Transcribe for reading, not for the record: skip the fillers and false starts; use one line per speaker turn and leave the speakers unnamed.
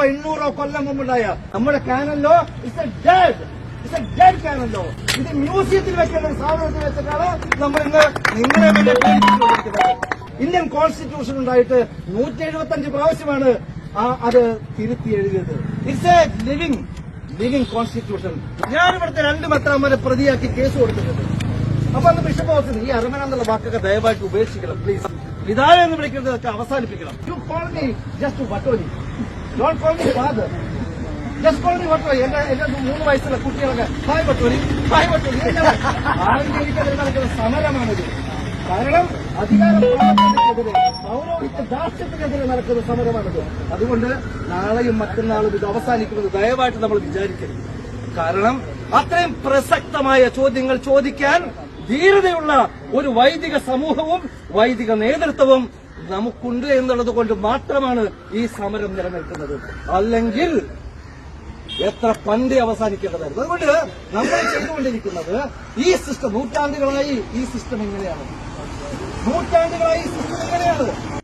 800 കൊല്ലം മുമ്പുണ്ടായ നമ്മുടെ canon law it's a dead canon law. ഇത് മ്യൂസിയത്തിൽ വെക്കേണ്ട ഒരു സാധനത്തിൽ വെച്ചിട്ടാണ് നമ്മൾ ഇന്ന് നിങ്ങളെ തന്നെ പേടിപ്പിച്ചുകൊണ്ടിരിക്കുന്നത്. ഇന്ത്യൻ കോൺസ്റ്റിറ്റ്യൂഷൻ ഉണ്ടായിട്ട് 175 പ്രാവശ്യമാണ് അത് തിരുത്തി എഴുതിയത്. It's a living constitution. ഞാനിവിടുത്തെ 2 മെത്രാന്മാരെ പ്രതിയാക്കി കേസ് കൊടുത്തിട്ടുണ്ട്. അപ്പൊ അന്ന് ബിഷപ്പ് ഹൗസിന് ഈ അരമന എന്നുള്ള വാക്കൊക്കെ ദയവായിട്ട് ഉപേക്ഷിക്കണം പ്ലീസ്. പിതാവ് എന്ന് വിളിക്കുന്നതൊക്കെ അവസാനിപ്പിക്കണം. You call me just Vattoli, don't call me father, just call me Vattoli. എന്റെ 3 വയസ്സുള്ള കുട്ടികളൊക്കെ ഹായ് വട്ടോലി. ആരെങ്കിലും നടക്കുന്ന സമരമാണിത്. കാരണം അധികാര പ്രാബല്യത്തിനെതിരെ, പൗരോഹിത്യ ദാസ്യത്തിനെതിരെ നടക്കുന്ന സമരമാണിത്. അതുകൊണ്ട് നാളെയും മറ്റന്നാളും ഇത് അവസാനിക്കുന്നത് ദയവായിട്ട് നമ്മൾ വിചാരിക്കരുത്. കാരണം അത്രയും പ്രസക്തമായ ചോദ്യങ്ങൾ ചോദിക്കാൻ ധീരതയുള്ള ഒരു വൈദിക സമൂഹവും വൈദിക നേതൃത്വവും നമുക്കുണ്ട് എന്നുള്ളത് കൊണ്ട് മാത്രമാണ് ഈ സമരം നിലനിൽക്കുന്നത്. അല്ലെങ്കിൽ എത്ര പണ്ടേ അവസാനിക്കേണ്ടതായിരുന്നു. അതുകൊണ്ട് നമ്മൾ ചെയ്തുകൊണ്ടിരിക്കുന്നത് ഈ സിസ്റ്റം നൂറ്റാണ്ടുകളായി ഈ സിസ്റ്റം എങ്ങനെയാണ്